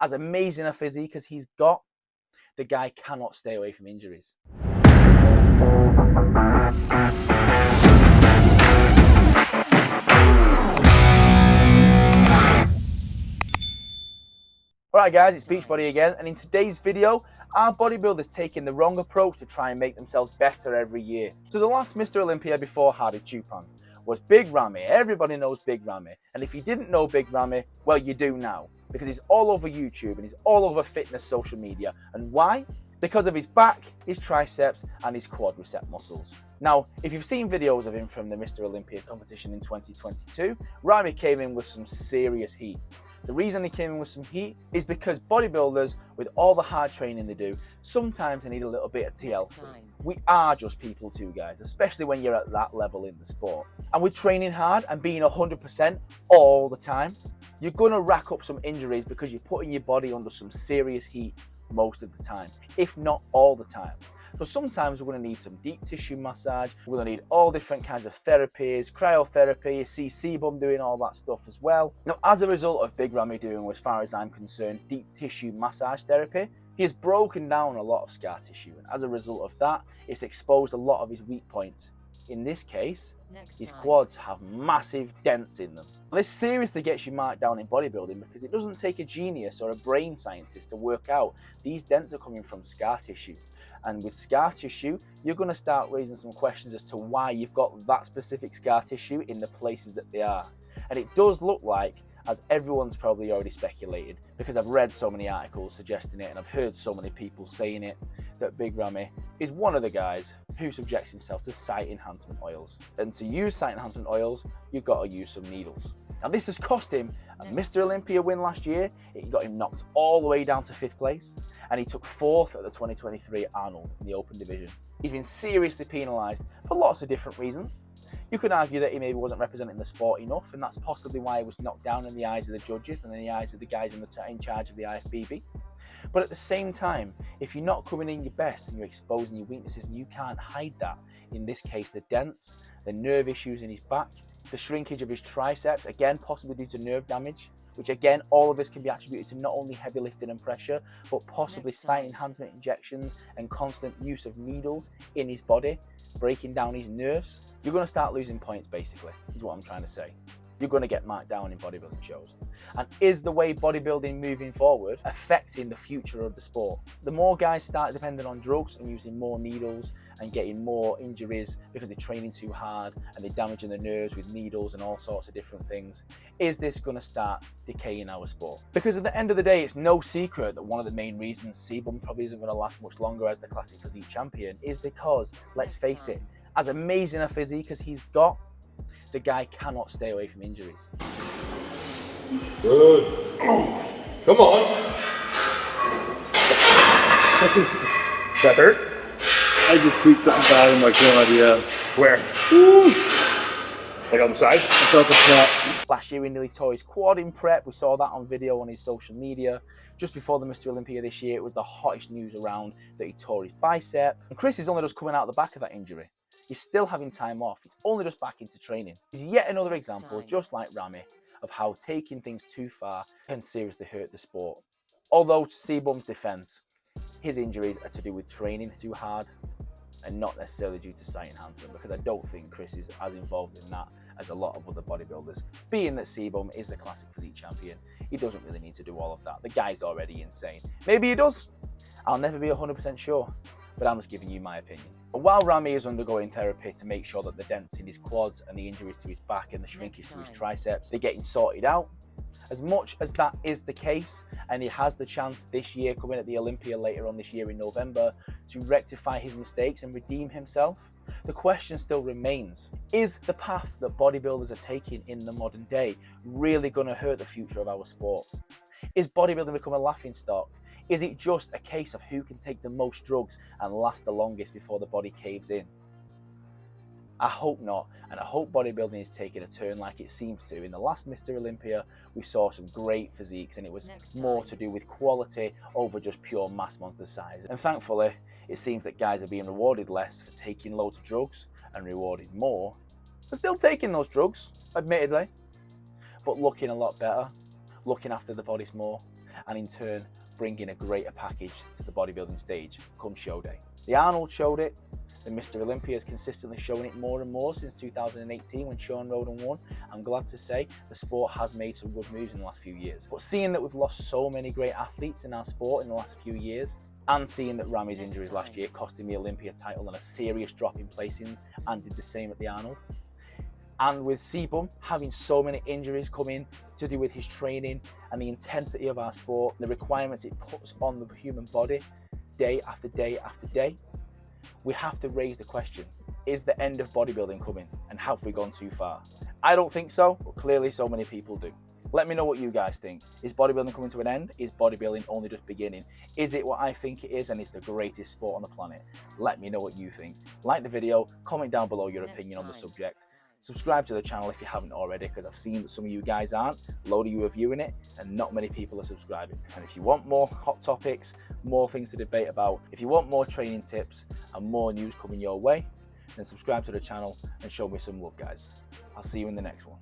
As amazing a physique as he's got, the guy cannot stay away from injuries. Alright guys, it's Beachbody again, and in today's video, our bodybuilders taking the wrong approach to try and make themselves better every year. So the last Mr. Olympia before Hardy Chupan was Big Ramy. Everybody knows Big Ramy, and if you didn't know Big Ramy, well you do now, because he's all over YouTube and he's all over fitness social media. And why? Because of his back, his triceps and his quadricep muscles. Now, if you've seen videos of him from the Mr. Olympia competition in 2022, Ramy came in with some serious heat. The reason he came in with some heat is because bodybuilders, with all the hard training they do, sometimes they need a little bit of TLC. We are just people too, guys, especially when you're at that level in the sport. And with training hard and being 100% all the time, you're gonna rack up some injuries because you're putting your body under some serious heat most of the time, if not all the time. So sometimes we're going to need some deep tissue massage, we're going to need all different kinds of therapies, cryotherapy, you see Sebum doing all that stuff as well. Now, as a result of Big Ramy doing, as far as I'm concerned, deep tissue massage therapy, he has broken down a lot of scar tissue, and as a result of that, it's exposed a lot of his weak points. In this case, his quads have massive dents in them. This seriously gets you marked down in bodybuilding because it doesn't take a genius or a brain scientist to work out these dents are coming from scar tissue. And with scar tissue, you're going to start raising some questions as to why you've got that specific scar tissue in the places that they are. And it does look like, as everyone's probably already speculated, because I've read so many articles suggesting it and I've heard so many people saying it, that Big Ramy is one of the guys who subjects himself to site enhancement oils. And to use site enhancement oils, you've got to use some needles. Now this has cost him a Mr. Olympia win last year. It got him knocked all the way down to 5th place, and he took 4th at the 2023 Arnold in the open division. He's been seriously penalised for lots of different reasons. You could argue that he maybe wasn't representing the sport enough, and that's possibly why he was knocked down in the eyes of the judges and in the eyes of the guys in charge of the IFBB. But at the same time, if you're not coming in your best and you're exposing your weaknesses, and you can't hide that, in this case the dents, the nerve issues in his back, the shrinkage of his triceps, again possibly due to nerve damage, which again all of this can be attributed to not only heavy lifting and pressure, but possibly site enhancement injections and constant use of needles in his body, breaking down his nerves. You're going to start losing points, basically, is what I'm trying to say. You're going to get marked down in bodybuilding shows. And is the way bodybuilding moving forward affecting the future of the sport? The more guys start depending on drugs and using more needles and getting more injuries because they're training too hard and they're damaging the nerves with needles and all sorts of different things, is this going to start decaying our sport? Because at the end of the day, it's no secret that one of the main reasons Sebum probably isn't going to last much longer as the classic physique champion is because, let's face it, as amazing a physique as he's got, the guy cannot stay away from injuries. Good. Come on. That hurt? I just tweaked something bad in my quad, yeah. Where? Woo! Like on the side? I felt the prep. Last year he nearly tore his quad in prep. We saw that on video on his social media. Just before the Mr. Olympia this year, it was the hottest news around that he tore his bicep. And Chris is only just coming out the back of that injury. He's still having time off. It's only just back into training. He's yet another example, just like Ramy, of how taking things too far can seriously hurt the sport. Although, to Sebum's defense, his injuries are to do with training too hard and not necessarily due to site enhancement, because I don't think Chris is as involved in that as a lot of other bodybuilders. Being that Sebum is the classic physique champion, he doesn't really need to do all of that. The guy's already insane. Maybe he does. I'll never be 100% sure, but I'm just giving you my opinion. But while Ramy is undergoing therapy to make sure that the dents in his quads and the injuries to his back and the shrinkage to his triceps, they're getting sorted out, as much as that is the case, and he has the chance this year, coming at the Olympia later on this year in November, to rectify his mistakes and redeem himself, the question still remains, is the path that bodybuilders are taking in the modern day really going to hurt the future of our sport? Is bodybuilding become a laughingstock? Is it just a case of who can take the most drugs and last the longest before the body caves in? I hope not, and I hope bodybuilding is taking a turn like it seems to. In the last Mr. Olympia, we saw some great physiques, and it was more to do with quality over just pure mass monster size. And thankfully, it seems that guys are being rewarded less for taking loads of drugs and rewarded more for still taking those drugs, admittedly, but looking a lot better, looking after the bodies more, and in turn bringing a greater package to the bodybuilding stage come show day. The Arnold showed it, the Mr. Olympia has consistently shown it more and more since 2018 when Sean Roden won. I'm glad to say the sport has made some good moves in the last few years. But seeing that we've lost so many great athletes in our sport in the last few years, and seeing that Ramy's injuries last year cost him the Olympia title and a serious drop in placings, and did the same at the Arnold, and with CBum having so many injuries come in to do with his training and the intensity of our sport, the requirements it puts on the human body day after day after day, we have to raise the question, is the end of bodybuilding coming, and have we gone too far? I don't think so, but clearly so many people do. Let me know what you guys think. Is bodybuilding coming to an end? Is bodybuilding only just beginning? Is it what I think it is and it's the greatest sport on the planet? Let me know what you think. Like the video, comment down below your opinion on the subject. Subscribe to the channel if you haven't already, because I've seen that some of you guys aren't. A load of you are viewing it and not many people are subscribing. And if you want more hot topics, more things to debate about, if you want more training tips and more news coming your way, then subscribe to the channel and show me some love, guys. I'll see you in the next one.